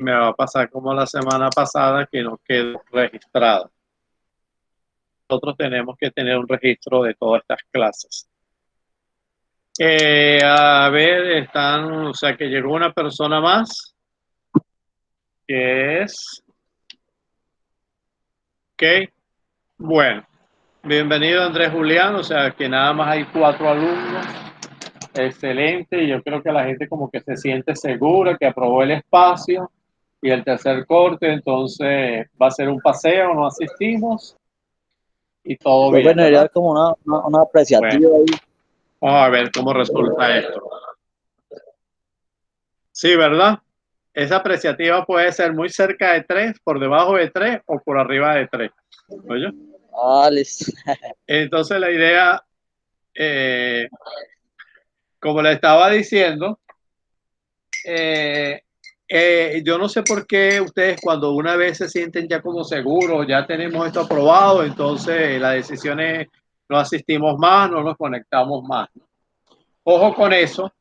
me va a pasar como la semana pasada que no quedó registrada. Nosotros tenemos que tener un registro de todas estas clases. A ver, o sea que llegó una persona más, que es, ok, bueno, bienvenido Andrés Julián, o sea que nada más hay 4 alumnos, excelente, y yo creo que la gente como que se siente segura, que aprobó el espacio, y el tercer corte, entonces va a ser un paseo, no asistimos, y todo Pues bien, bueno, ¿verdad? era como una Bueno, apreciativa ahí. vamos a ver cómo resulta esto. Sí, ¿verdad? Esa apreciativa puede ser muy cerca de 3, por debajo de 3 o por arriba de 3. ¿Oye? Ah, listo. Entonces la idea, eh, como le estaba diciendo, eh, yo no sé por qué ustedes cuando una vez se sienten ya como seguros, ya tenemos esto aprobado, entonces la decisión es no asistimos más, no nos conectamos más. Ojo con eso.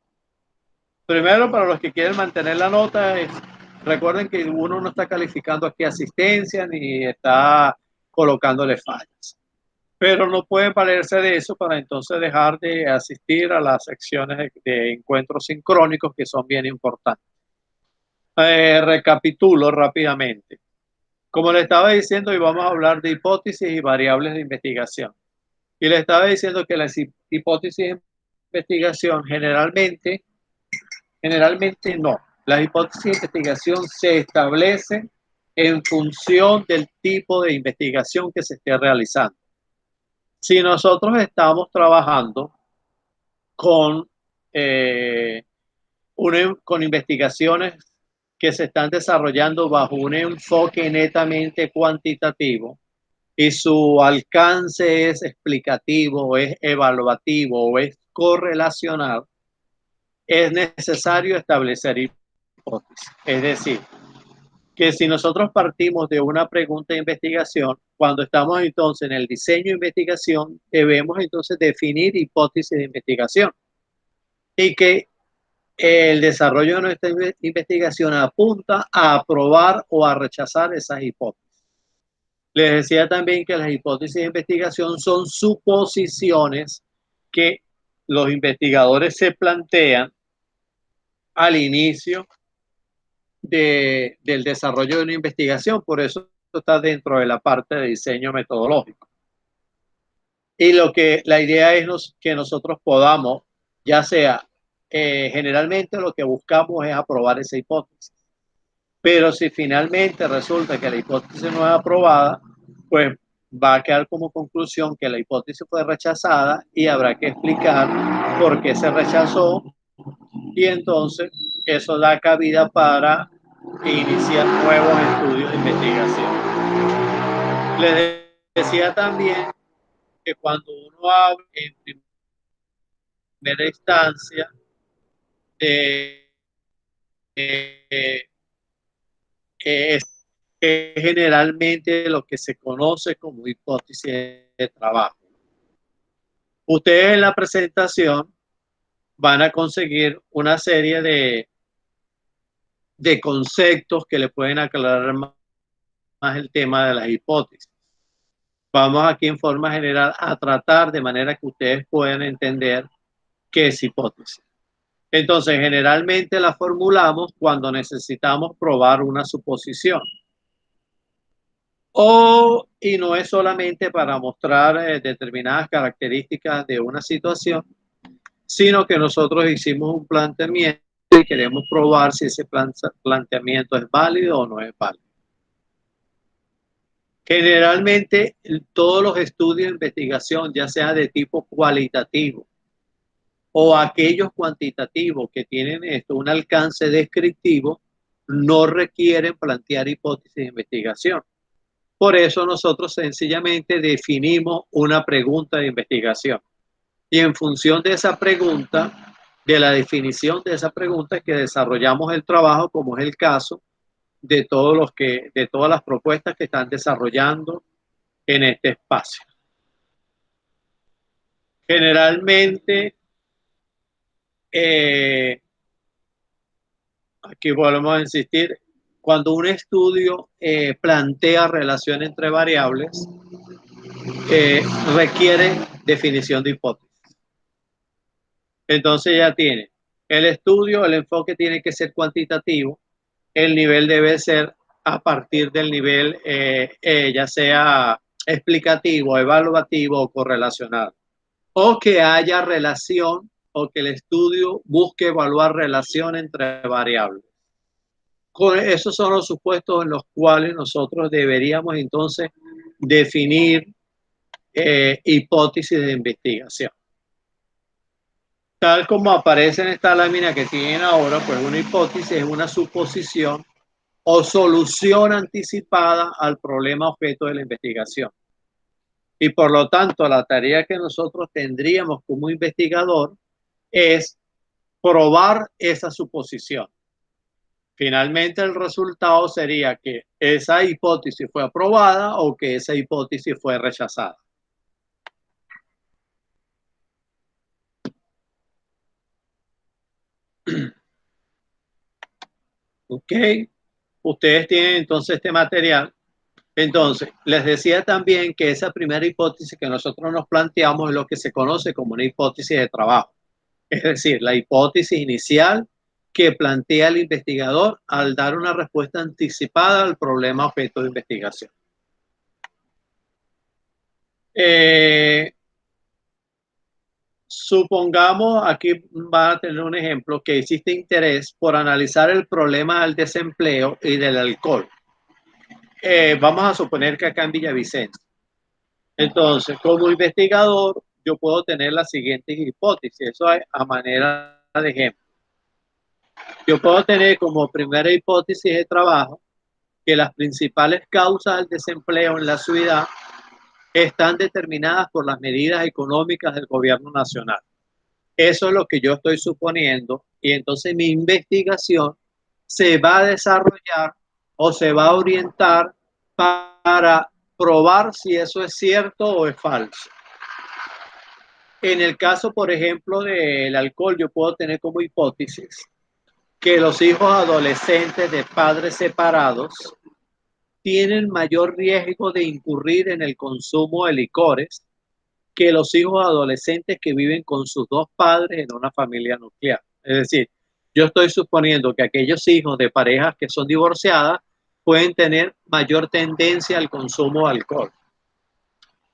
Primero, para los que quieren mantener la nota, recuerden que uno no está calificando aquí asistencia ni está colocándole fallas. Pero no pueden valerse de eso para entonces dejar de asistir a las secciones de encuentros sincrónicos que son bien importantes. Recapitulo rápidamente. Como le estaba diciendo, hoy vamos a hablar de hipótesis y variables de investigación. Y le estaba diciendo que las hipótesis de investigación generalmente no. Las hipótesis de investigación se establecen en función del tipo de investigación que se esté realizando. Si nosotros estamos trabajando con, eh, con investigaciones que se están desarrollando bajo un enfoque netamente cuantitativo y su alcance es explicativo, o es evaluativo o es correlacional, es necesario establecer hipótesis. Es decir, que si nosotros partimos de una pregunta de investigación, cuando estamos entonces en el diseño de investigación, debemos entonces definir hipótesis de investigación y que el desarrollo de nuestra investigación apunta a aprobar o a rechazar esas hipótesis. Les decía también que las hipótesis de investigación son suposiciones que los investigadores se plantean al inicio del desarrollo de una investigación, por eso está dentro de la parte de diseño metodológico. Y la idea es que nosotros podamos, ya sea, generalmente lo que buscamos es aprobar esa hipótesis, pero si finalmente resulta que la hipótesis no es aprobada, pues va a quedar como conclusión que la hipótesis fue rechazada y habrá que explicar por qué se rechazó y entonces eso da cabida para iniciar nuevos estudios de investigación. Les decía también que cuando uno habla en primera instancia de es generalmente lo que se conoce como hipótesis de trabajo. Ustedes en la presentación van a conseguir una serie de conceptos que le pueden aclarar más el tema de las hipótesis. Vamos aquí en forma general a tratar de manera que ustedes puedan entender qué es hipótesis. Entonces, generalmente la formulamos cuando necesitamos probar una suposición. Y no es solamente para mostrar determinadas características de una situación, sino que nosotros hicimos un planteamiento y queremos probar si ese planteamiento es válido o no es válido. Generalmente, todos los estudios de investigación, ya sea de tipo cualitativo o aquellos cuantitativos que tienen un alcance descriptivo, no requieren plantear hipótesis de investigación. Por eso nosotros sencillamente definimos una pregunta de investigación. Y en función de esa pregunta, de la definición de esa pregunta, es que desarrollamos el trabajo, como es el caso de todas las propuestas que están desarrollando en este espacio. Generalmente, eh, aquí volvemos a insistir, cuando un estudio plantea relación entre variables, requiere definición de hipótesis. Entonces ya tiene el estudio, el enfoque tiene que ser cuantitativo, el nivel debe ser a partir del nivel ya sea explicativo, evaluativo o correlacional, o que haya relación o que el estudio busque evaluar relación entre variables. Esos son los supuestos en los cuales nosotros deberíamos entonces definir hipótesis de investigación. Tal como aparece en esta lámina que tienen ahora, pues una hipótesis es una suposición o solución anticipada al problema objeto de la investigación. Y por lo tanto, la tarea que nosotros tendríamos como investigador es probar esa suposición. Finalmente, el resultado sería que esa hipótesis fue aprobada o que esa hipótesis fue rechazada. Ok, ustedes tienen entonces este material. Entonces, les decía también que esa primera hipótesis que nosotros nos planteamos es lo que se conoce como una hipótesis de trabajo. Es decir, la hipótesis inicial que plantea el investigador al dar una respuesta anticipada al problema objeto de investigación. Supongamos, aquí van a tener un ejemplo, que existe interés por analizar el problema del desempleo y del alcohol. Vamos a suponer que acá en Villavicencio. Entonces, como investigador, yo puedo tener la siguiente hipótesis, eso es a manera de ejemplo. Yo puedo tener como primera hipótesis de trabajo que las principales causas del desempleo en la ciudad están determinadas por las medidas económicas del gobierno nacional. Eso es lo que yo estoy suponiendo y entonces mi investigación se va a desarrollar o se va a orientar para probar si eso es cierto o es falso. En el caso, por ejemplo, del alcohol, yo puedo tener como hipótesis que los hijos adolescentes de padres separados tienen mayor riesgo de incurrir en el consumo de licores que los hijos adolescentes que viven con sus dos padres en una familia nuclear. Es decir, yo estoy suponiendo que aquellos hijos de parejas que son divorciadas pueden tener mayor tendencia al consumo de alcohol,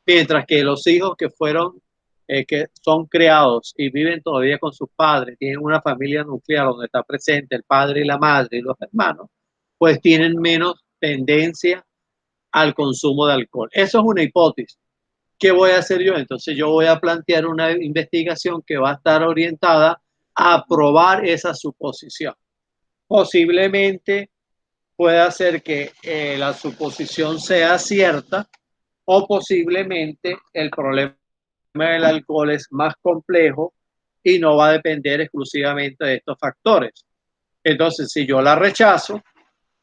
mientras que los hijos que son creados y viven todavía con sus padres, tienen una familia nuclear donde está presente el padre y la madre y los hermanos, pues tienen menos tendencia al consumo de alcohol. Eso es una hipótesis. ¿Qué voy a hacer yo? Entonces yo voy a plantear una investigación que va a estar orientada a probar esa suposición. Posiblemente pueda ser que la suposición sea cierta o posiblemente el problema del alcohol es más complejo y no va a depender exclusivamente de estos factores. Entonces, si yo la rechazo,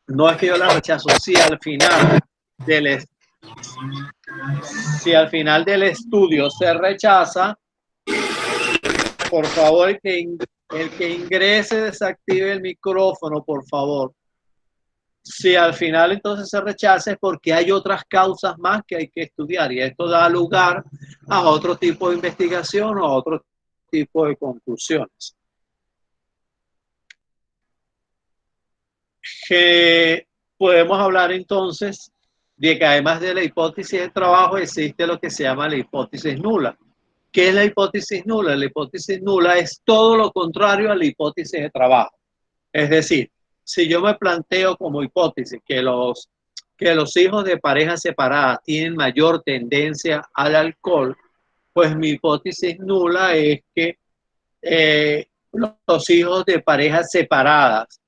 no es que yo la rechazo, si al final del estudio se rechaza, por favor, el que ingrese desactive el micrófono, por favor. Si al final entonces se rechaza es porque hay otras causas más que hay que estudiar y esto da lugar a otro tipo de investigación o a otro tipo de conclusiones. Que podemos hablar entonces de que además de la hipótesis de trabajo existe lo que se llama la hipótesis nula. ¿Qué es la hipótesis nula? La hipótesis nula es todo lo contrario a la hipótesis de trabajo. Es decir, si yo me planteo como hipótesis que los hijos de parejas separadas tienen mayor tendencia al alcohol, pues mi hipótesis nula es que los hijos de parejas separadas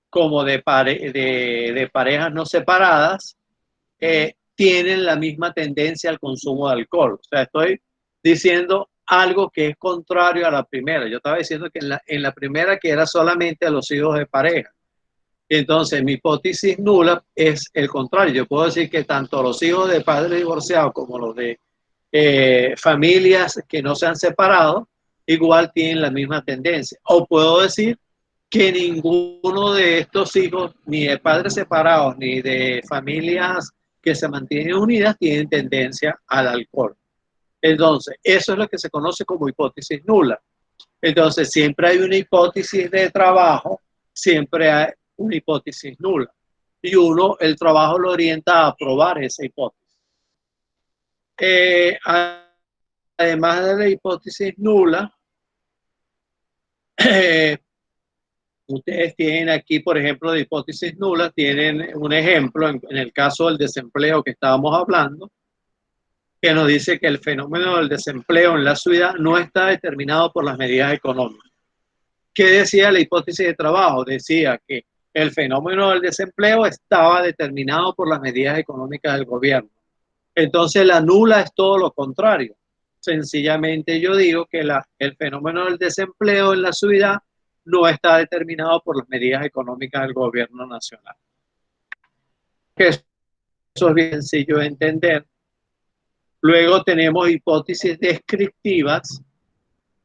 como de parejas no separadas tienen la misma tendencia al consumo de alcohol. O sea, estoy diciendo algo que es contrario a la primera. Yo estaba diciendo que en la primera que era solamente a los hijos de pareja. Entonces, mi hipótesis nula es el contrario. Yo puedo decir que tanto los hijos de padres divorciados como los de familias que no se han separado, igual tienen la misma tendencia. O puedo decir que ninguno de estos hijos, ni de padres separados, ni de familias que se mantienen unidas, tienen tendencia al alcohol. Entonces, eso es lo que se conoce como hipótesis nula. Entonces, siempre hay una hipótesis de trabajo, siempre hay una hipótesis nula. Y uno, el trabajo lo orienta a probar esa hipótesis. Además de la hipótesis nula, ustedes tienen aquí, por ejemplo, de hipótesis nula, tienen un ejemplo en el caso del desempleo que estábamos hablando, que nos dice que el fenómeno del desempleo en la ciudad no está determinado por las medidas económicas. ¿Qué decía la hipótesis de trabajo? Decía que el fenómeno del desempleo estaba determinado por las medidas económicas del gobierno. Entonces la nula es todo lo contrario. Sencillamente yo digo que el fenómeno del desempleo en la ciudad no está determinado por las medidas económicas del gobierno nacional. Eso es bien sencillo de entender. Luego tenemos hipótesis descriptivas,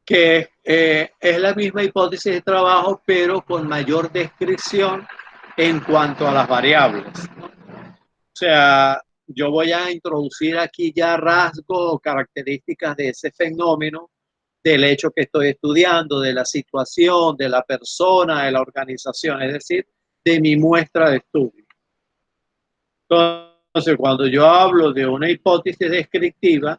que es la misma hipótesis de trabajo, pero con mayor descripción en cuanto a las variables, ¿no? O sea, yo voy a introducir aquí ya rasgos o características de ese fenómeno, del hecho que estoy estudiando, de la situación, de la persona, de la organización, es decir, de mi muestra de estudio. Entonces, cuando yo hablo de una hipótesis descriptiva,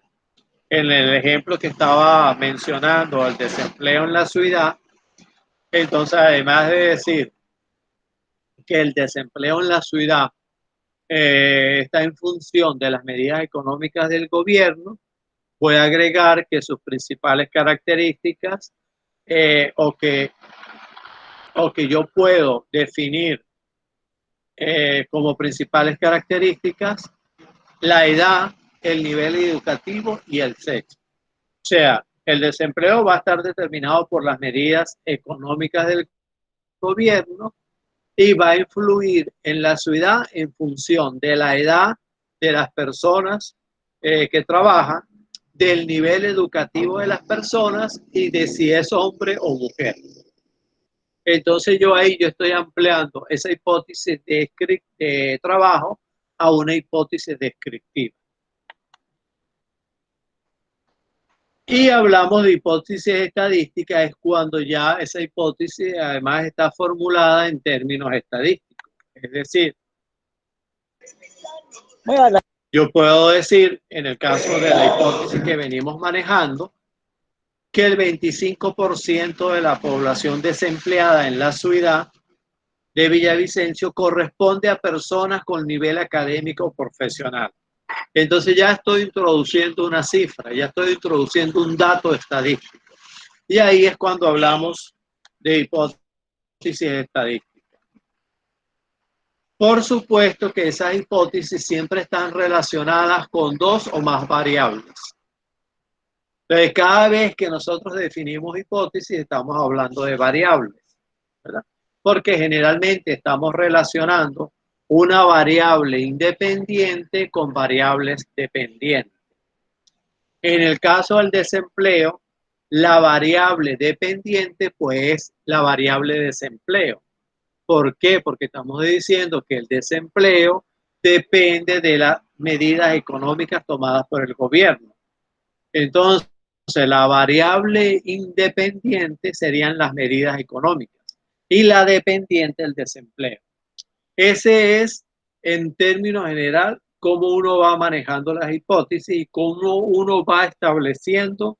en el ejemplo que estaba mencionando, el desempleo en la ciudad, entonces además de decir que el desempleo en la ciudad está en función de las medidas económicas del gobierno, voy a agregar que sus principales características o que yo puedo definir como principales características la edad, el nivel educativo y el sexo. O sea, el desempleo va a estar determinado por las medidas económicas del gobierno y va a influir en la ciudad en función de la edad de las personas que trabajan, del nivel educativo de las personas y de si es hombre o mujer. Entonces yo estoy ampliando esa hipótesis de trabajo a una hipótesis descriptiva. Y hablamos de hipótesis estadística, es cuando ya esa hipótesis además está formulada en términos estadísticos. Es decir, yo puedo decir, en el caso de la hipótesis que venimos manejando, que el 25% de la población desempleada en la ciudad de Villavicencio corresponde a personas con nivel académico profesional. Entonces ya estoy introduciendo una cifra, ya estoy introduciendo un dato estadístico. Y ahí es cuando hablamos de hipótesis estadísticas. Por supuesto que esas hipótesis siempre están relacionadas con dos o más variables. Entonces, cada vez que nosotros definimos hipótesis, estamos hablando de variables, ¿verdad? Porque generalmente estamos relacionando una variable independiente con variables dependientes. En el caso del desempleo, la variable dependiente pues es la variable desempleo. ¿Por qué? Porque estamos diciendo que el desempleo depende de las medidas económicas tomadas por el gobierno. Entonces, la variable independiente serían las medidas económicas y la dependiente el desempleo. Ese es, en términos general, cómo uno va manejando las hipótesis y cómo uno va estableciendo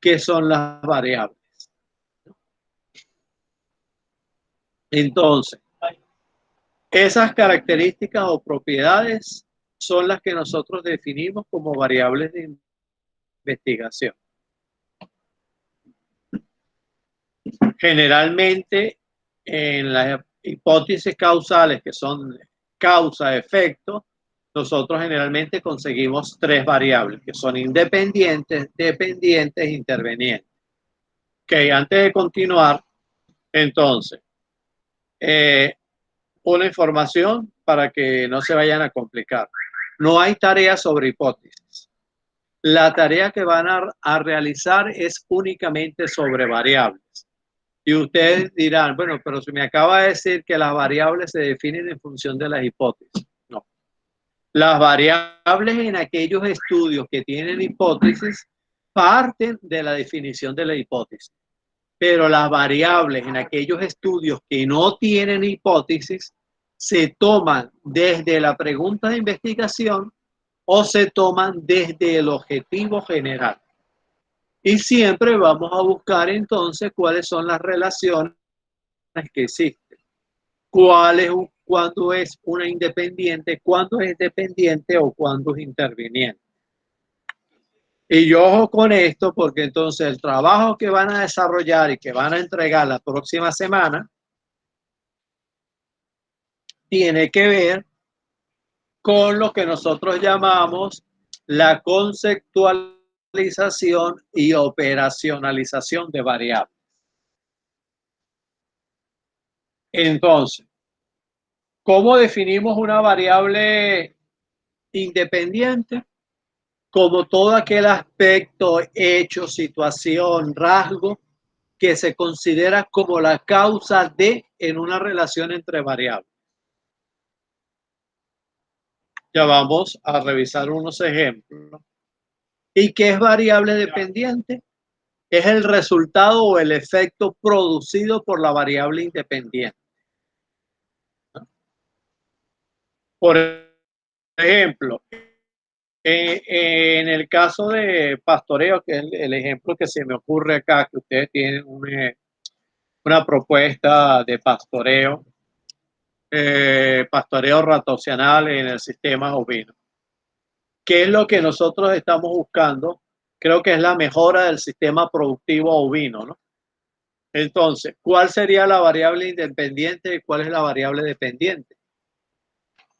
qué son las variables. Entonces, esas características o propiedades son las que nosotros definimos como variables de investigación. Generalmente, en las hipótesis causales, que son causa-efecto, nosotros generalmente conseguimos tres variables, que son independientes, dependientes e intervenientes. Ok, antes de continuar, entonces, una información para que no se vayan a complicar. No hay tarea sobre hipótesis. La tarea que van a realizar es únicamente sobre variables. Y ustedes dirán, bueno, pero si me acaba de decir que las variables se definen en función de las hipótesis. No. Las variables en aquellos estudios que tienen hipótesis parten de la definición de la hipótesis. Pero las variables en aquellos estudios que no tienen hipótesis se toman desde la pregunta de investigación o se toman desde el objetivo general. Y siempre vamos a buscar entonces cuáles son las relaciones que existen. Cuándo es una independiente, cuándo es dependiente o cuándo es interviniente. Y yo ojo con esto porque entonces el trabajo que van a desarrollar y que van a entregar la próxima semana tiene que ver con lo que nosotros llamamos la conceptualización y operacionalización de variables. Entonces, ¿cómo definimos una variable independiente? Como todo aquel aspecto, hecho, situación, rasgo que se considera como la causa de en una relación entre variables. Ya vamos a revisar unos ejemplos. ¿Y qué es variable dependiente? Es el resultado o el efecto producido por la variable independiente. Por ejemplo, en el caso de pastoreo, que es el ejemplo que se me ocurre acá, que ustedes tienen una propuesta de pastoreo, pastoreo rotacional en el sistema ovino. ¿Qué es lo que nosotros estamos buscando? Creo que es la mejora del sistema productivo ovino, ¿no? Entonces, ¿cuál sería la variable independiente y cuál es la variable dependiente?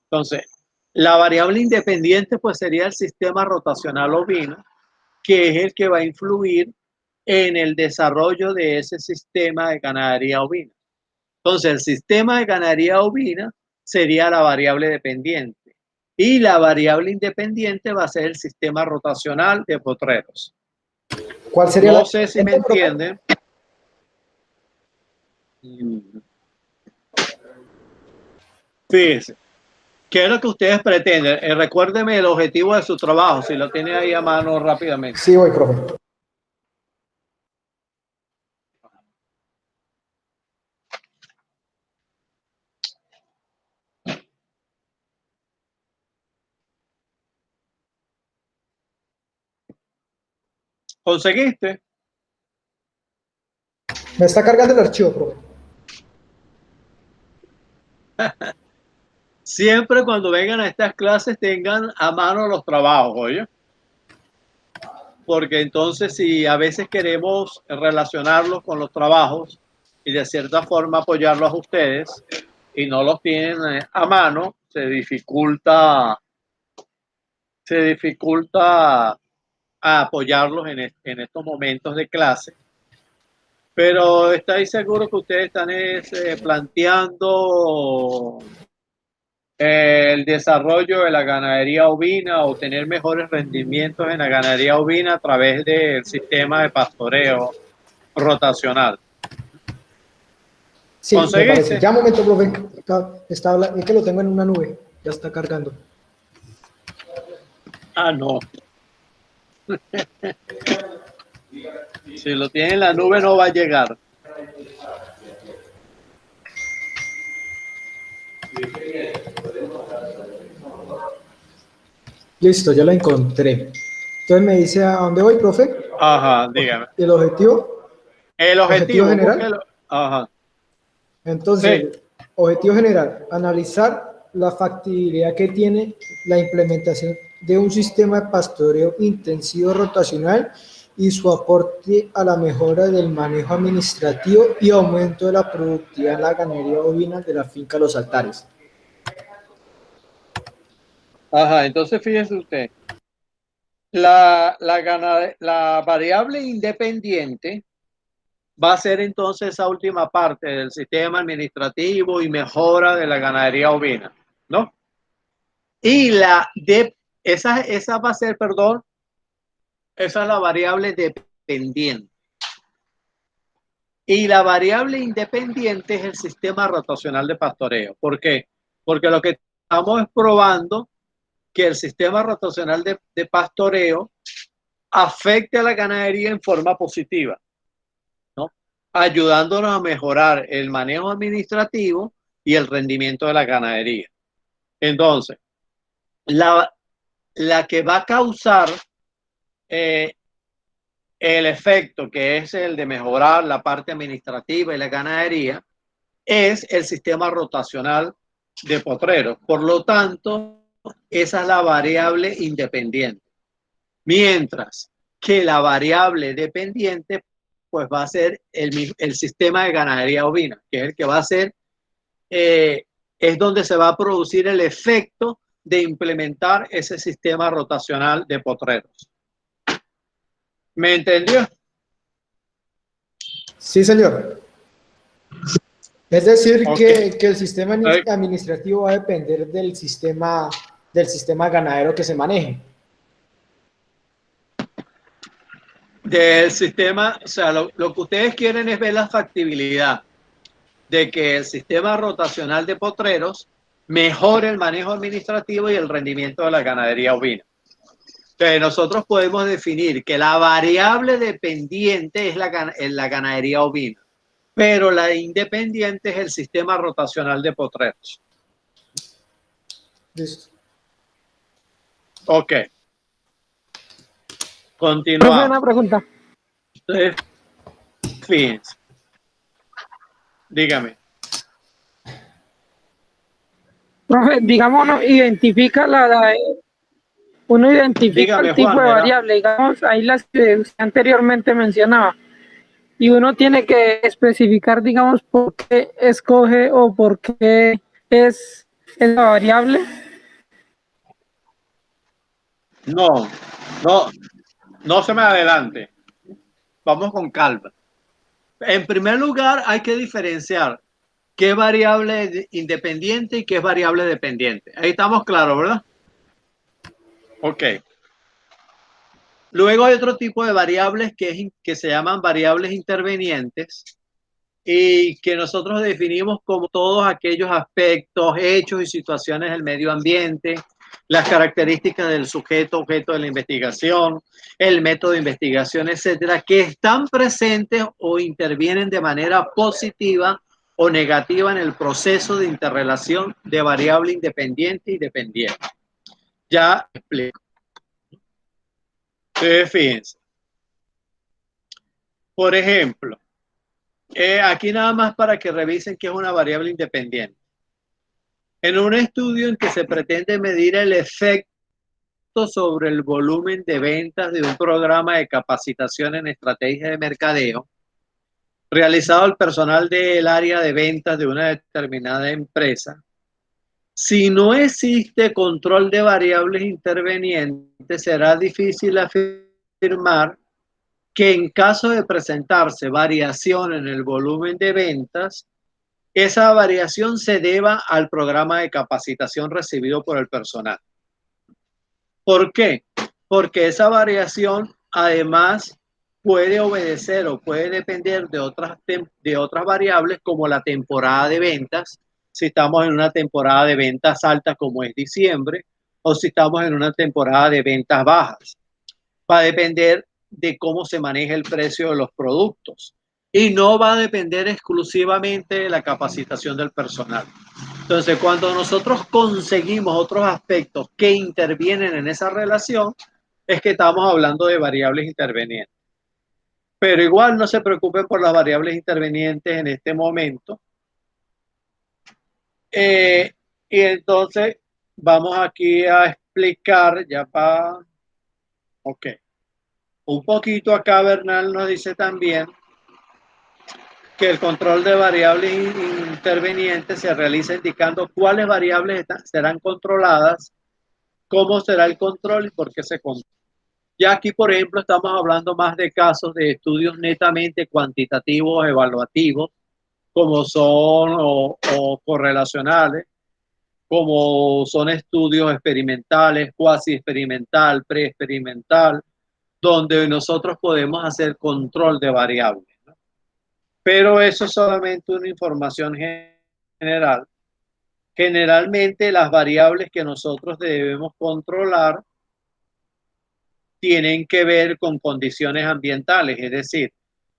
Entonces, la variable independiente pues sería el sistema rotacional ovino, que es el que va a influir en el desarrollo de ese sistema de ganadería ovina. Entonces, el sistema de ganadería ovina sería la variable dependiente y la variable independiente va a ser el sistema rotacional de potreros. ¿Cuál sería No sé si me entienden. Fíjense, ¿qué es lo que ustedes pretenden? Recuérdeme el objetivo de su trabajo, si lo tiene ahí a mano rápidamente. Sí, voy, profe. ¿Conseguiste? Me está cargando el archivo, profe. Siempre cuando vengan a estas clases tengan a mano los trabajos, oye. Porque entonces si a veces queremos relacionarlos con los trabajos y de cierta forma apoyarlos a ustedes y no los tienen a mano, se dificulta apoyarlos en estos momentos de clase. Pero estáis seguros que ustedes están planteando el desarrollo de la ganadería ovina o tener mejores rendimientos en la ganadería ovina a través del sistema de pastoreo rotacional. Sí, me parece. Ya un momento, profe. Es que lo tengo en una nube. Ya está cargando. Ah, no. Si lo tiene en la nube no va a llegar. Listo, ya lo encontré. Entonces me dice, ¿a dónde voy, profe? Ajá, dígame. ¿El objetivo? El objetivo general. Búsquelo. Ajá. Entonces, Sí. Objetivo general, analizar la factibilidad que tiene la implementación de un sistema de pastoreo intensivo rotacional y su aporte a la mejora del manejo administrativo y aumento de la productividad en la ganadería ovina de la finca Los Altares. Ajá, entonces fíjese usted. La variable independiente va a ser entonces esa última parte del sistema administrativo y mejora de la ganadería ovina, ¿no? Y esa va a ser, perdón, esa es la variable dependiente. Y la variable independiente es el sistema rotacional de pastoreo. ¿Por qué? Porque lo que estamos es probando que el sistema rotacional de pastoreo afecte a la ganadería en forma positiva, ¿no? Ayudándonos a mejorar el manejo administrativo y el rendimiento de la ganadería. Entonces, la que va a causar el efecto, que es el de mejorar la parte administrativa y la ganadería, es el sistema rotacional de potreros. Por lo tanto, esa es la variable independiente. Mientras que la variable dependiente, pues va a ser el sistema de ganadería ovina, que es el que va a ser, es donde se va a producir el efecto de implementar ese sistema rotacional de potreros. ¿Me entendió? Sí, señor. Es decir, Okay. que el sistema administrativo va a depender del sistema ganadero que se maneje. Del sistema, o sea, lo que ustedes quieren es ver la factibilidad de que el sistema rotacional de potreros mejore el manejo administrativo y el rendimiento de la ganadería ovina. Entonces, nosotros podemos definir que la variable dependiente es la ganadería ovina, pero la independiente es el sistema rotacional de potreros. Listo. Ok. Profe, Continuamos. una pregunta. Entonces, fíjense. Dígame. Profe, digamos, uno identifica Dígame, el tipo Juan, de ¿verdad? variable, digamos, ahí las que usted anteriormente mencionaba, y uno tiene que especificar, digamos, por qué escoge o por qué es esa variable. No, no, no se me adelante. Vamos con calma. En primer lugar, hay que diferenciar qué variable es independiente y qué es variable dependiente. Ahí estamos claros, ¿verdad? Ok. Luego hay otro tipo de variables que se llaman variables intervenientes y que nosotros definimos como todos aquellos aspectos, hechos y situaciones del medio ambiente, las características del sujeto, objeto de la investigación, el método de investigación, etcétera, que están presentes o intervienen de manera positiva o negativa en el proceso de interrelación de variable independiente y dependiente. Ya explico. Fíjense. Por ejemplo, aquí nada más para que revisen qué es una variable independiente. En un estudio en que se pretende medir el efecto sobre el volumen de ventas de un programa de capacitación en estrategia de mercadeo, realizado al personal del área de ventas de una determinada empresa, si no existe control de variables intervenientes, será difícil afirmar que en caso de presentarse variación en el volumen de ventas, esa variación se deba al programa de capacitación recibido por el personal. ¿Por qué? Porque esa variación además puede obedecer o puede depender de otras variables como la temporada de ventas, si estamos en una temporada de ventas altas como es diciembre, o si estamos en una temporada de ventas bajas. Va a depender de cómo se maneja el precio de los productos y no va a depender exclusivamente de la capacitación del personal. Entonces, cuando nosotros conseguimos otros aspectos que intervienen en esa relación, es que estamos hablando de variables intervenientes. Pero igual no se preocupen por las variables intervenientes en este momento. Y entonces vamos aquí a explicar ya para... Ok. Un poquito acá Bernal nos dice también que el control de variables intervenientes se realiza indicando cuáles variables serán controladas, cómo será el control y por qué se controla. Ya aquí, por ejemplo, estamos hablando más de casos de estudios netamente cuantitativos, evaluativos, como son o correlacionales, como son estudios experimentales, cuasi experimental, preexperimental, donde nosotros podemos hacer control de variables, ¿no? Pero eso es solamente una información general. Generalmente las variables que nosotros debemos controlar tienen que ver con condiciones ambientales, es decir,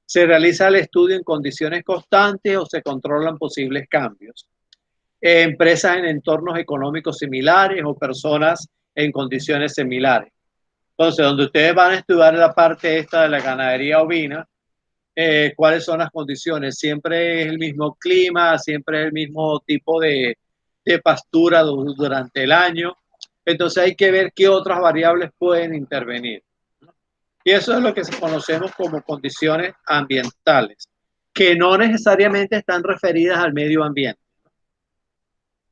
se realiza el estudio en condiciones constantes o se controlan posibles cambios. Empresas en entornos económicos similares o personas en condiciones similares. Entonces, donde ustedes van a estudiar la parte esta de la ganadería ovina, cuáles son las condiciones. Siempre es el mismo clima, siempre es el mismo tipo de pastura durante el año. Entonces hay que ver qué otras variables pueden intervenir. Y eso es lo que conocemos como condiciones ambientales, que no necesariamente están referidas al medio ambiente.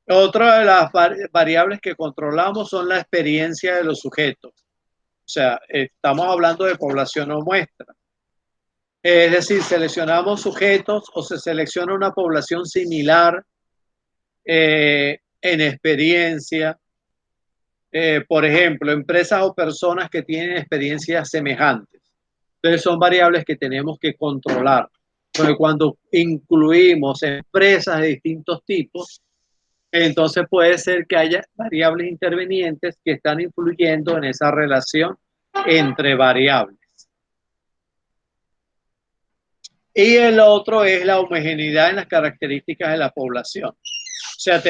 Otra de las variables que controlamos son la experiencia de los sujetos. O sea, estamos hablando de población o muestra. Es decir, seleccionamos sujetos o se selecciona una población similar en experiencia. Por ejemplo, empresas o personas que tienen experiencias semejantes. Entonces son variables que tenemos que controlar. Porque cuando incluimos empresas de distintos tipos, entonces puede ser que haya variables intervenientes que están influyendo en esa relación entre variables. Y el otro es la homogeneidad en las características de la población. O sea,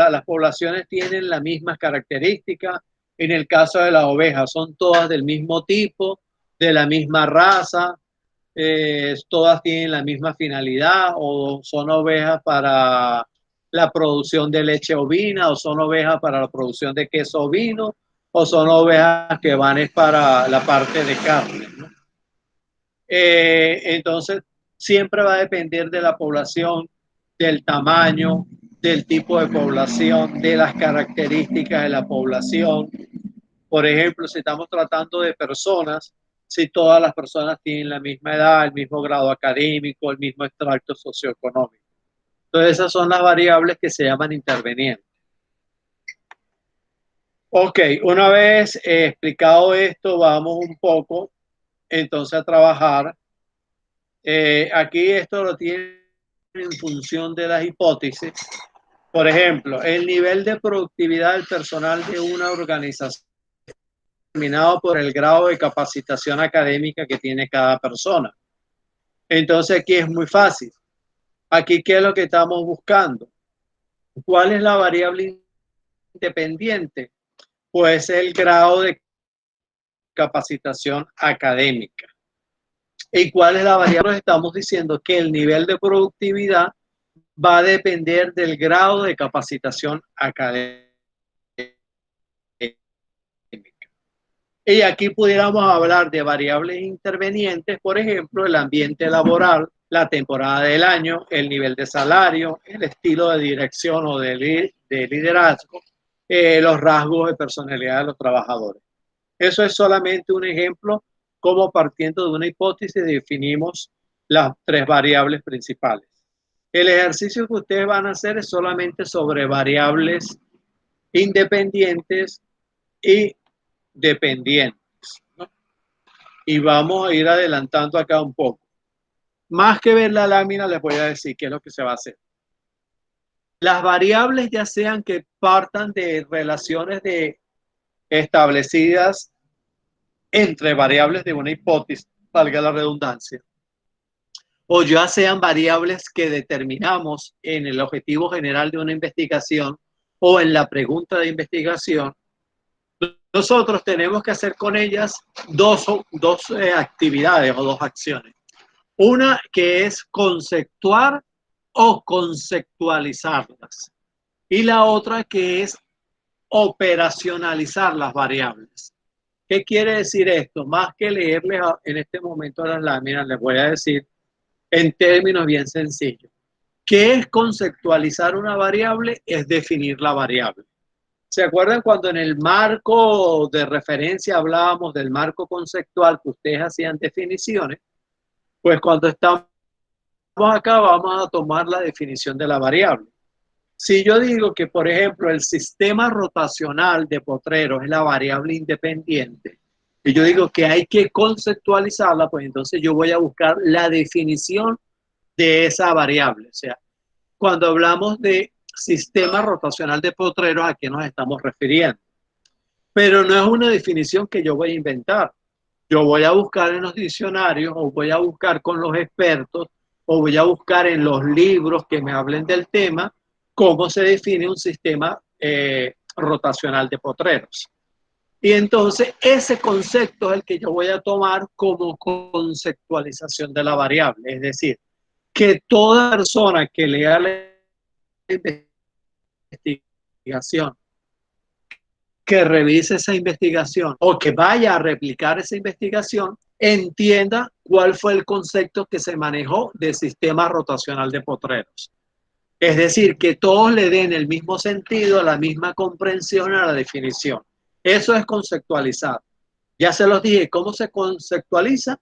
las poblaciones tienen las mismas características. En el caso de las ovejas, son todas del mismo tipo, de la misma raza, todas tienen la misma finalidad, o son ovejas para la producción de leche ovina, o son ovejas para la producción de queso ovino, o son ovejas que van para la parte de carne, ¿no? Entonces, siempre va a depender de la población, del tamaño, del tipo de población, de las características de la población. Por ejemplo, si estamos tratando de personas, si todas las personas tienen la misma edad, el mismo grado académico, el mismo extracto socioeconómico. Entonces, esas son las variables que se llaman intervenientes. Ok, una vez explicado esto, vamos un poco entonces a trabajar. Aquí esto lo tienen en función de las hipótesis. Por ejemplo, el nivel de productividad del personal de una organización determinado por el grado de capacitación académica que tiene cada persona. Entonces aquí es muy fácil. Aquí, ¿qué es lo que estamos buscando? ¿Cuál es la variable independiente? Pues el grado de capacitación académica. ¿Y cuál es la variable? Estamos diciendo que el nivel de productividad va a depender del grado de capacitación académica. Y aquí pudiéramos hablar de variables intervenientes, por ejemplo, el ambiente laboral, la temporada del año, el nivel de salario, el estilo de dirección o de liderazgo, los rasgos de personalidad de los trabajadores. Eso es solamente un ejemplo, como partiendo de una hipótesis definimos las tres variables principales. El ejercicio que ustedes van a hacer es solamente sobre variables independientes y dependientes, ¿no? Y vamos a ir adelantando acá un poco. Más que ver la lámina, les voy a decir qué es lo que se va a hacer. Las variables, ya sean que partan de relaciones establecidas entre variables de una hipótesis, valga la redundancia, o ya sean variables que determinamos en el objetivo general de una investigación o en la pregunta de investigación, nosotros tenemos que hacer con ellas dos actividades o dos acciones. Una que es conceptuar o conceptualizarlas. Y la otra que es operacionalizar las variables. ¿Qué quiere decir esto? Más que leerles en este momento las láminas, les voy a decir en términos bien sencillos. ¿Qué es conceptualizar una variable? Es definir la variable. ¿Se acuerdan cuando en el marco de referencia hablábamos del marco conceptual que ustedes hacían definiciones? Pues cuando estamos acá vamos a tomar la definición de la variable. Si yo digo que, por ejemplo, el sistema rotacional de potreros es la variable independiente, y yo digo que hay que conceptualizarla, pues entonces yo voy a buscar la definición de esa variable. O sea, cuando hablamos de sistema rotacional de potreros, ¿a qué nos estamos refiriendo? Pero no es una definición que yo voy a inventar. Yo voy a buscar en los diccionarios o voy a buscar con los expertos o voy a buscar en los libros que me hablen del tema cómo se define un sistema rotacional de potreros. Y entonces ese concepto es el que yo voy a tomar como conceptualización de la variable. Es decir, que toda persona que lea la investigación, que revise esa investigación o que vaya a replicar esa investigación, entienda cuál fue el concepto que se manejó de sistema rotacional de potreros. Es decir, que todos le den el mismo sentido, la misma comprensión a la definición. Eso es conceptualizar. Ya se los dije, ¿cómo se conceptualiza?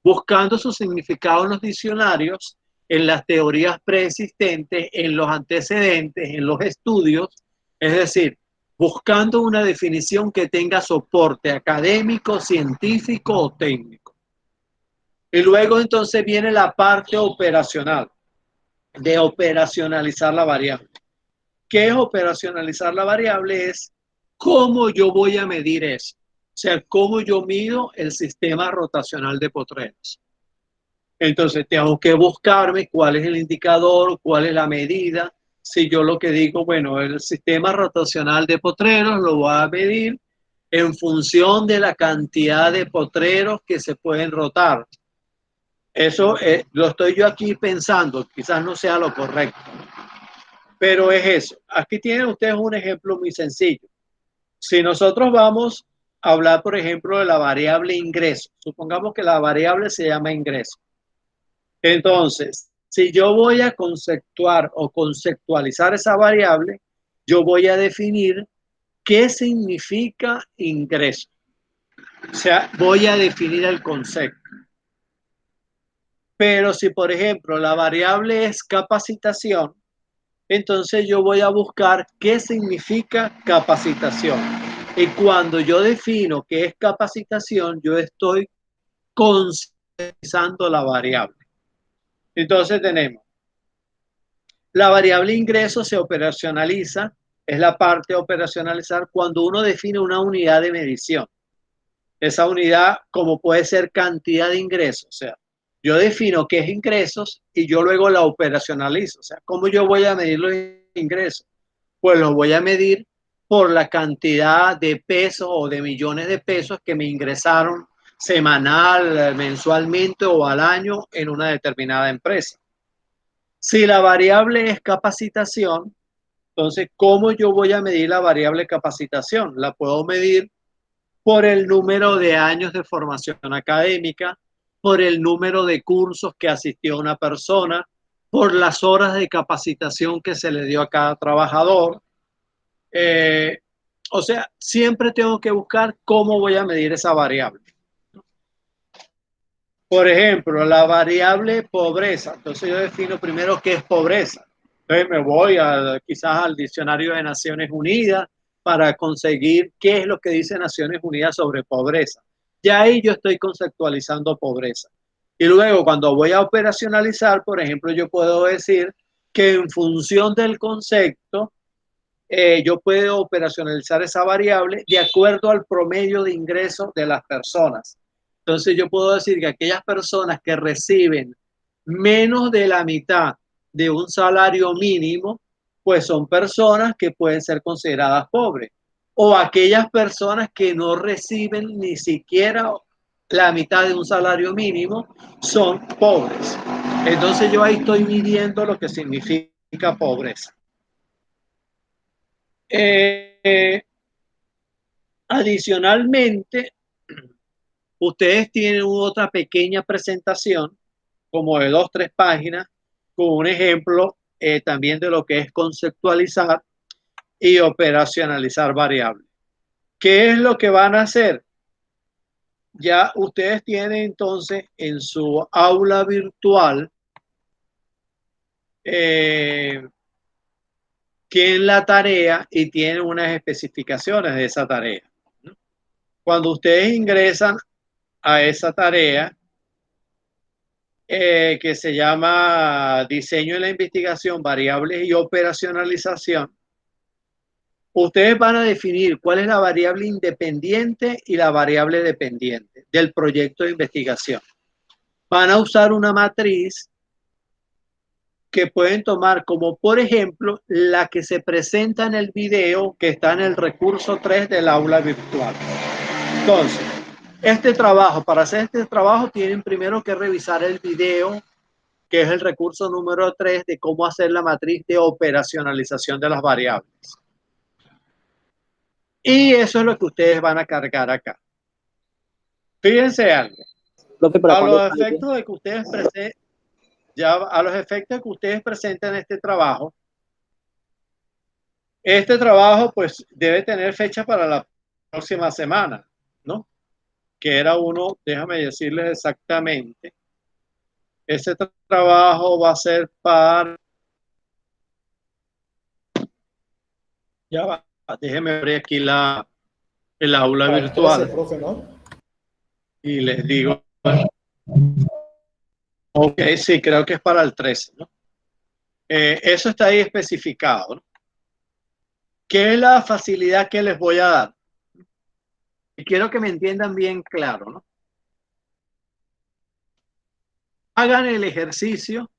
Buscando su significado en los diccionarios, en las teorías preexistentes, en los antecedentes, en los estudios, es decir, buscando una definición que tenga soporte académico, científico o técnico. Y luego entonces viene la parte operacional, de operacionalizar la variable. ¿Qué es operacionalizar la variable? Es cómo yo voy a medir eso. O sea, cómo yo mido el sistema rotacional de potreros. Entonces tengo que buscarme cuál es el indicador, cuál es la medida. Si yo lo que digo, bueno, el sistema rotacional de potreros lo voy a medir en función de la cantidad de potreros que se pueden rotar. Eso lo estoy yo aquí pensando, quizás no sea lo correcto, pero es eso. Aquí tienen ustedes un ejemplo muy sencillo. Si nosotros vamos a hablar, por ejemplo, de la variable ingreso, supongamos que la variable se llama ingreso. Entonces, si yo voy a conceptuar o conceptualizar esa variable, yo voy a definir qué significa ingreso. O sea, voy a definir el concepto. Pero si, por ejemplo, la variable es capacitación, entonces yo voy a buscar qué significa capacitación. Y cuando yo defino qué es capacitación, yo estoy conceptualizando la variable. Entonces tenemos la variable ingreso se operacionaliza, es la parte de operacionalizar cuando uno define una unidad de medición. Esa unidad, como puede ser cantidad de ingresos, o sea, yo defino qué es ingresos y yo luego la operacionalizo. O sea, ¿cómo yo voy a medir los ingresos? Pues los voy a medir por la cantidad de pesos o de millones de pesos que me ingresaron semanal, mensualmente o al año en una determinada empresa. Si la variable es capacitación, entonces, ¿cómo yo voy a medir la variable capacitación? La puedo medir por el número de años de formación académica, por el número de cursos que asistió una persona, por las horas de capacitación que se le dio a cada trabajador. O sea, siempre tengo que buscar cómo voy a medir esa variable. Por ejemplo, la variable pobreza. Entonces yo defino primero qué es pobreza. Entonces me voy quizás al diccionario de Naciones Unidas para conseguir qué es lo que dice Naciones Unidas sobre pobreza. Ya ahí yo estoy conceptualizando pobreza. Y luego cuando voy a operacionalizar, por ejemplo, yo puedo decir que en función del concepto, yo puedo operacionalizar esa variable de acuerdo al promedio de ingresos de las personas. Entonces yo puedo decir que aquellas personas que reciben menos de la mitad de un salario mínimo, pues son personas que pueden ser consideradas pobres. O aquellas personas que no reciben ni siquiera la mitad de un salario mínimo son pobres. Entonces yo ahí estoy midiendo lo que significa pobreza. Adicionalmente, ustedes tienen otra pequeña presentación, como de 2 o 3 páginas, con un ejemplo también de lo que es conceptualizar y operacionalizar variables. ¿Qué es lo que van a hacer? Ya ustedes tienen entonces en su aula virtual, tienen la tarea y tienen unas especificaciones de esa tarea. Cuando ustedes ingresan a esa tarea, que se llama Diseño de la Investigación, Variables y Operacionalización, ustedes van a definir cuál es la variable independiente y la variable dependiente del proyecto de investigación. Van a usar una matriz que pueden tomar como, por ejemplo, la que se presenta en el video que está en el recurso 3 del aula virtual. Entonces, para hacer este trabajo tienen primero que revisar el video, que es el recurso número 3 de cómo hacer la matriz de operacionalización de las variables. Y eso es lo que ustedes van a cargar acá. Fíjense algo. Profe, ¿para A cuándo los sale? efectos de que ustedes presenten, a los efectos de que ustedes presenten este trabajo pues debe tener fecha para la próxima semana, ¿no? Que era uno, déjame decirles exactamente. Ese trabajo va a ser para... Ya va, déjenme abrir aquí el aula Para el 13, virtual profe, ¿no? y les digo, ok, sí, creo que es para el 13, ¿no? Eso está ahí especificado, ¿no? ¿Qué es la facilidad que les voy a dar? Y quiero que me entiendan bien claro, ¿no? Hagan el ejercicio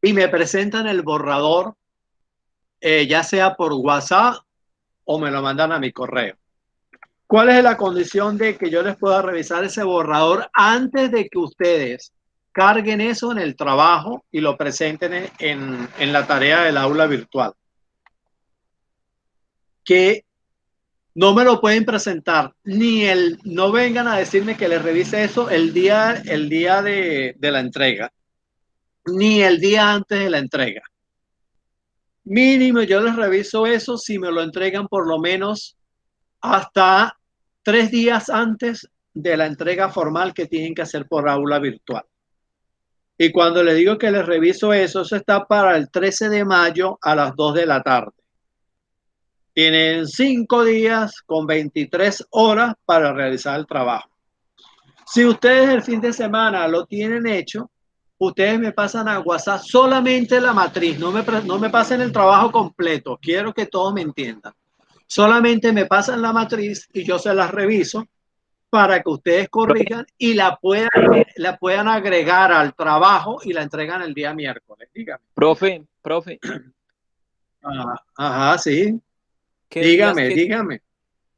y me presentan el borrador, ya sea por WhatsApp o me lo mandan a mi correo. ¿Cuál es la condición de que yo les pueda revisar ese borrador antes de que ustedes carguen eso en el trabajo y lo presenten en la tarea del aula virtual? Que no me lo pueden presentar, no vengan a decirme que les revise eso el día de la entrega, ni el día antes de la entrega. Mínimo, yo les reviso eso si me lo entregan por lo menos hasta 3 días antes de la entrega formal que tienen que hacer por aula virtual. Y cuando les digo que les reviso eso está para el 13 de mayo a las 2 de la tarde. Tienen 5 días con 23 horas para realizar el trabajo. Si ustedes el fin de semana lo tienen hecho, ustedes me pasan a WhatsApp solamente la matriz, no me pasen el trabajo completo. Quiero que todos me entiendan. Solamente me pasan la matriz y yo se las reviso para que ustedes corrijan y la puedan agregar al trabajo y la entregan el día miércoles. Dígame. Profe, Ajá, sí. Dígame.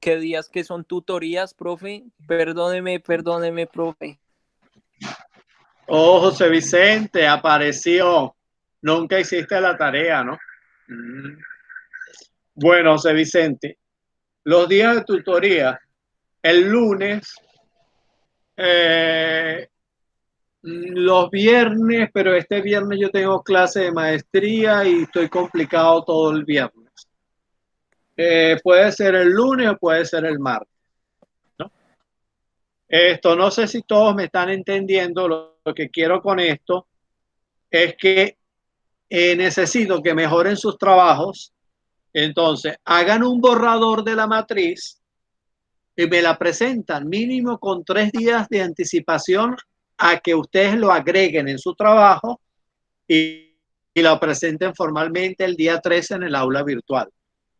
¿qué días que son tutorías, profe? Perdóneme, profe. Oh, José Vicente, apareció. Nunca hiciste la tarea, ¿no? Bueno, José Vicente, los días de tutoría, el lunes, los viernes, pero este viernes yo tengo clase de maestría y estoy complicado todo el viernes. Puede ser el lunes o puede ser el martes, ¿no? Esto no sé si todos me están entendiendo. Lo que quiero con esto es que necesito que mejoren sus trabajos. Entonces, hagan un borrador de la matriz y me la presentan mínimo con 3 días de anticipación a que ustedes lo agreguen en su trabajo y lo presenten formalmente el día 13 en el aula virtual.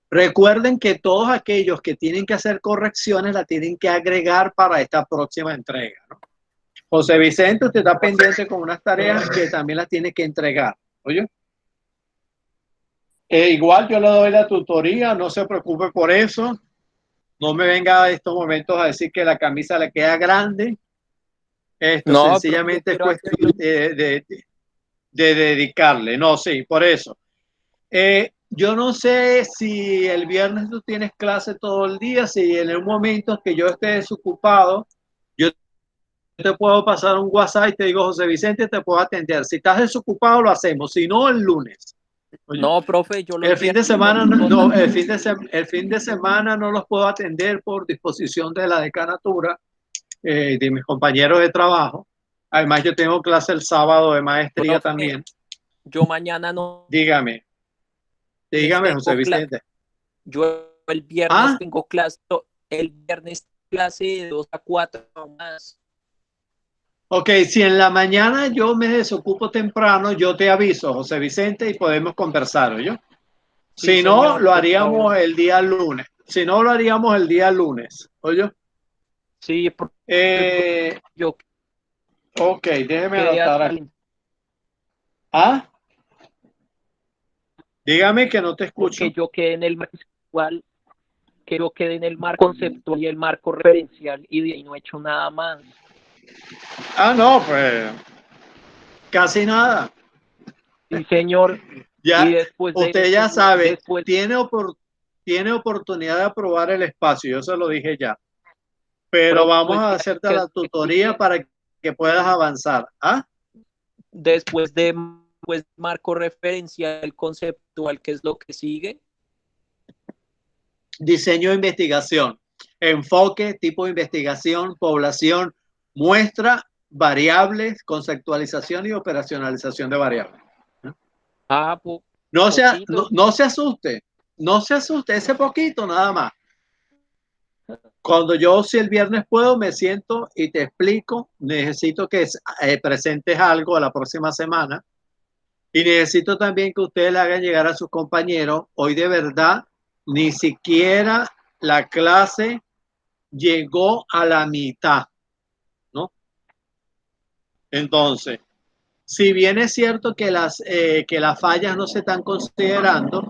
Recuerden que todos aquellos que tienen que hacer correcciones la tienen que agregar para esta próxima entrega, ¿no? José Vicente, usted está pendiente con unas tareas que también las tiene que entregar. ¿Oye? Igual yo le doy la tutoría, no se preocupe por eso. No me venga a estos momentos a decir que la camisa le queda grande. Esto No, sencillamente es cuestión de dedicarle. No, sí, por eso. Yo no sé si el viernes tú tienes clase todo el día, si en un momento que yo esté desocupado, yo te puedo pasar un WhatsApp y te digo, José Vicente, te puedo atender. Si estás desocupado, lo hacemos. Si no, el lunes. Oye, no, profe, yo los el fin de semana el fin de semana no los puedo atender por disposición de la decanatura, de mis compañeros de trabajo. Además, yo tengo clase el sábado de maestría profe, también. yo mañana no Dígame, José Vicente. Yo el viernes tengo clase, el viernes clase de 2 a 4 más. Ok, si en la mañana yo me desocupo temprano, yo te aviso, José Vicente, y podemos conversar, ¿yo? Sí, Si no, señor, lo por favor. haríamos el día lunes. Si no, lo haríamos el día lunes, ¿oye? Sí, porque yo Ok, déjeme quedé anotar hasta aquí. ¿Ah? Dígame que no te escucho. porque yo quedé en el marco conceptual, que yo quedé en el marco conceptual y el marco referencial y de ahí no he hecho nada más. Ah, no, pues casi nada. Sí, señor. Y Ya, después de usted ya eso, sabe, después, tiene oportunidad de aprobar el espacio, yo se lo dije ya. Pero vamos después a de hacerte ¿qué es la lo que tutoría sigue? para que puedas avanzar. ¿Ah? Después de pues, marco referencial conceptual, ¿qué es lo que sigue? Diseño de investigación, enfoque, tipo de investigación, población, muestra, variables, conceptualización y operacionalización de variables. Ah, No se, poquito. no se asuste, no se asuste, ese poquito nada más. Cuando yo, si el viernes puedo, me siento y te explico, necesito que presentes algo a la próxima semana y necesito también que ustedes le hagan llegar a sus compañeros. Hoy de verdad, ni siquiera la clase llegó a la mitad, ¿no? Entonces, si bien es cierto que las fallas no se están considerando,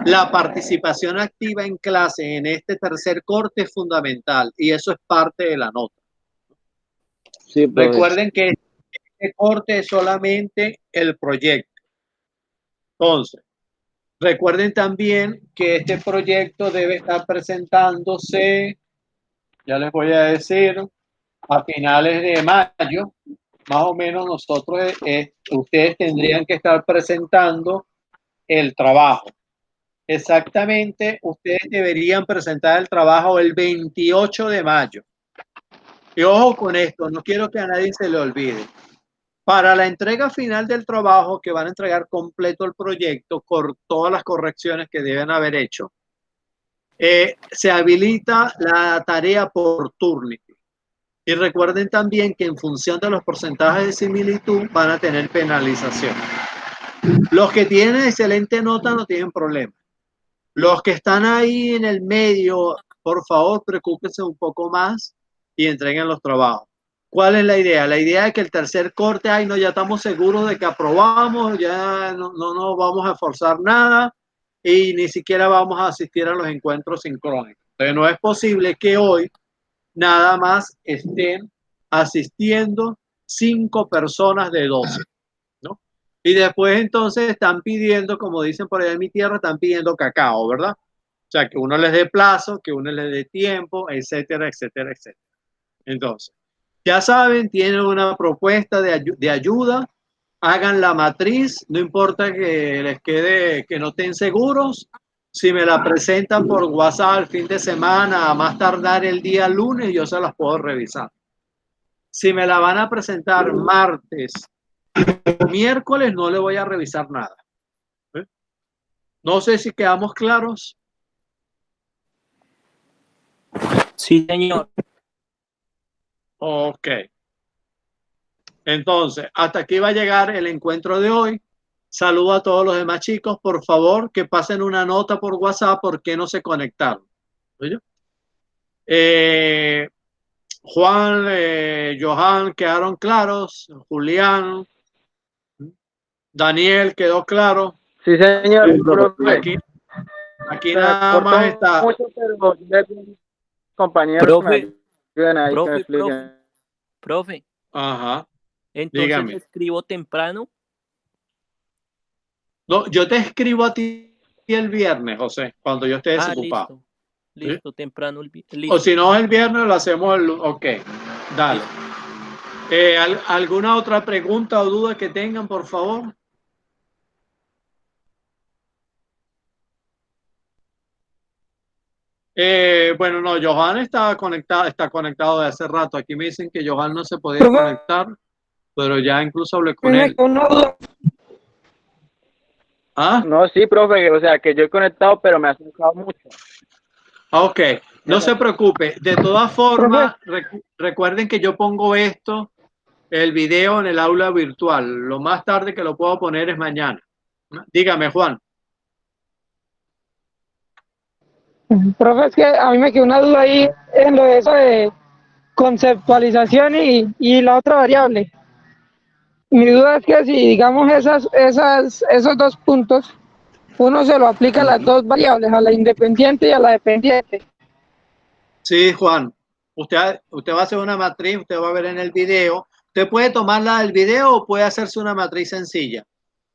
la participación activa en clase en este tercer corte es fundamental y eso es parte de la nota. Sí, profe. Recuerden que este corte es solamente el proyecto. Entonces, recuerden también que este proyecto debe estar presentándose, ya les voy a decir, a finales de mayo. Más o menos nosotros, ustedes tendrían que estar presentando el trabajo. Exactamente, ustedes deberían presentar el trabajo el 28 de mayo. Y ojo con esto, no quiero que a nadie se le olvide. Para la entrega final del trabajo, que van a entregar completo el proyecto con todas las correcciones que deben haber hecho, se habilita la tarea por Turnitin. Y recuerden también que en función de los porcentajes de similitud van a tener penalización. Los que tienen excelente nota no tienen problema. Los que están ahí en el medio, por favor, preocúpense un poco más y entreguen los trabajos. ¿Cuál es la idea? La idea es que el tercer corte, ay, no, ya estamos seguros de que aprobamos, ya no nos vamos a esforzar nada y ni siquiera vamos a asistir a los encuentros sincrónicos. Entonces, no es posible que hoy nada más estén asistiendo 5 personas de 12, ¿no? Y después entonces están pidiendo, como dicen por allá en mi tierra, están pidiendo cacao, ¿verdad? O sea, que uno les dé plazo, que uno les dé tiempo, etcétera, etcétera, etcétera. Entonces, ya saben, tienen una propuesta de ayuda, hagan la matriz, no importa que les quede, que no estén seguros. Si me la presentan por WhatsApp el fin de semana, a más tardar el día lunes, yo se las puedo revisar. Si me la van a presentar martes o miércoles, no le voy a revisar nada. ¿Eh? No sé si quedamos claros. Sí, señor. Ok. Entonces, hasta aquí va a llegar el encuentro de hoy. Saludo a todos los demás chicos. Por favor, que pasen una nota por WhatsApp porque no se conectaron. ¿Oye? Juan, Johan quedaron claros. Julián, Daniel quedó claro. Sí, señor, profe. Aquí Se me nada más cortó está. mucho, pero compañeros que me Profe, ayuden ahí, que me profe, expliquen. profe. Ajá. Entonces le Dígame. escribo temprano. No, yo te escribo a ti el viernes, José, cuando yo esté desocupado. Listo. ¿Sí? Listo, temprano. O Listo. si no, el viernes lo hacemos el. Ok, dale. ¿Alguna otra pregunta o duda que tengan, por favor? Bueno, no, Johan está conectado de hace rato. Aquí me dicen que Johan no se podía Profe, conectar, pero ya incluso hablé con me él. quedó una duda. ¿Ah? No, sí, profe, o sea, que yo he conectado, pero me ha acercado mucho. Ok, no se preocupe. De todas Profe, formas, recuerden que yo pongo esto el video en el aula virtual. Lo más tarde que lo puedo poner es mañana. Dígame, Juan. Profe, es que a mí me quedó una duda ahí en lo de eso de conceptualización y la otra variable. Mi duda es que si, digamos, esos dos puntos, uno se lo aplica a las dos variables, a la independiente y a la dependiente. Sí, Juan. Usted va a hacer una matriz, usted va a ver en el video. Usted puede tomarla del video o puede hacerse una matriz sencilla,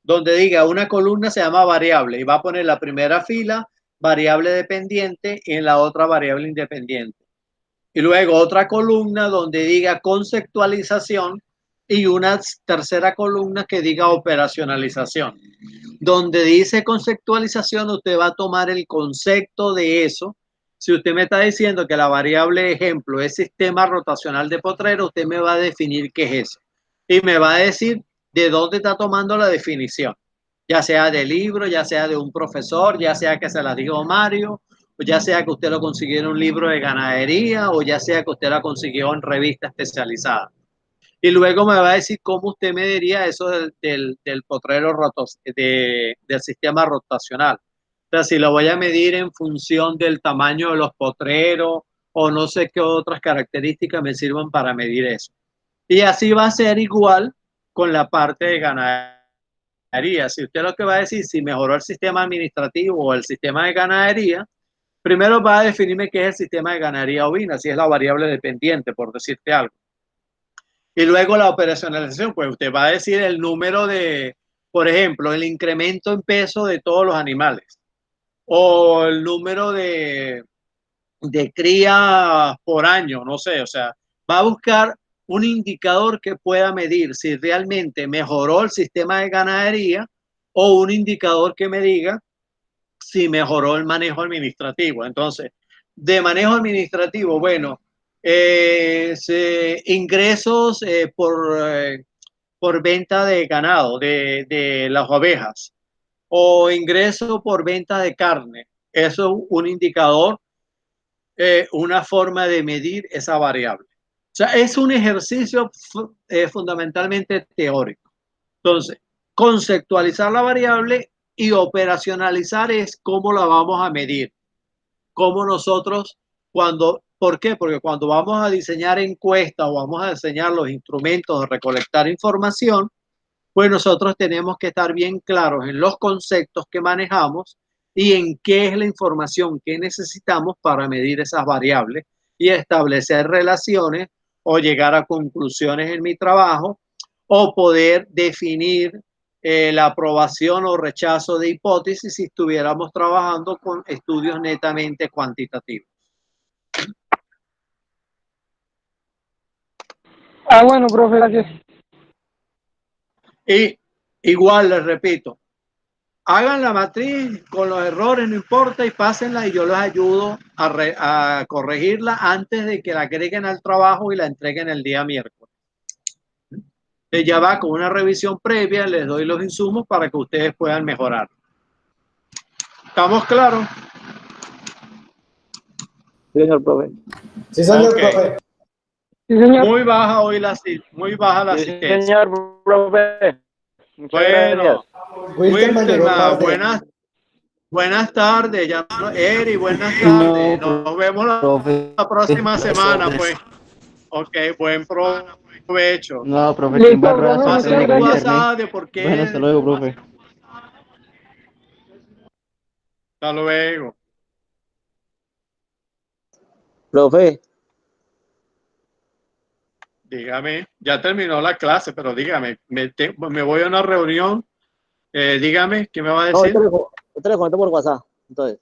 donde diga una columna se llama variable y va a poner la primera fila variable dependiente y en la otra variable independiente. Y luego otra columna donde diga conceptualización y una tercera columna que diga operacionalización. Donde dice conceptualización, usted va a tomar el concepto de eso. Si usted me está diciendo que la variable ejemplo es sistema rotacional de potrero, usted me va a definir qué es eso. Y me va a decir de dónde está tomando la definición. Ya sea de libro, ya sea de un profesor, ya sea que se la dijo Mario, o ya sea que usted lo consiguió en un libro de ganadería, o ya sea que usted la consiguió en revista especializada. Y luego me va a decir cómo usted mediría eso del potrero del sistema rotacional. O sea, si lo voy a medir en función del tamaño de los potreros o no sé qué otras características me sirvan para medir eso. Y así va a ser igual con la parte de ganadería. Si usted lo que va a decir, si mejoró el sistema administrativo o el sistema de ganadería, primero va a definirme qué es el sistema de ganadería ovina, si es la variable dependiente, por decirte algo. Y luego la operacionalización, pues usted va a decir el número de, por ejemplo, el incremento en peso de todos los animales o el número de crías por año, no sé, o sea, va a buscar un indicador que pueda medir si realmente mejoró el sistema de ganadería o un indicador que me diga si mejoró el manejo administrativo. Entonces, de manejo administrativo, bueno, ingresos por venta de ganado, de las ovejas, o ingreso por venta de carne. Eso es un indicador, una forma de medir esa variable. O sea, es un ejercicio fundamentalmente teórico. Entonces, conceptualizar la variable y operacionalizar es cómo la vamos a medir. Cómo nosotros, ¿por qué? Porque cuando vamos a diseñar encuestas o vamos a diseñar los instrumentos de recolectar información, pues nosotros tenemos que estar bien claros en los conceptos que manejamos y en qué es la información que necesitamos para medir esas variables y establecer relaciones o llegar a conclusiones en mi trabajo o poder definir la aprobación o rechazo de hipótesis si estuviéramos trabajando con estudios netamente cuantitativos. Ah, bueno, profe, gracias. Y igual les repito, hagan la matriz con los errores, no importa, y pásenla y yo les ayudo a corregirla antes de que la agreguen al trabajo y la entreguen el día miércoles. Ya va con una revisión previa, les doy los insumos para que ustedes puedan mejorar. ¿Estamos claros? Sí, señor profe. Sí, señor Okay. profe. Sí, señor. Muy baja hoy muy baja la Sí, asistencia. señor profe. Muchas Bueno, Wilstermann llegó tarde. buenas tardes, ya, Eri, buenas tardes. No, Nos vemos profe. la próxima semana, Desórdenes. pues. Ok, buen provecho. No, profe, que Listo, embarrada profe, esa muchas Pasen vaina un con el gracias. internet. WhatsApp de por Bueno, hasta qué. luego, profe. Hasta luego. Profe, Dígame, ya terminó la clase, pero dígame, me voy a una reunión. Dígame, ¿qué me va a no, decir? ahorita le comento por WhatsApp. Entonces.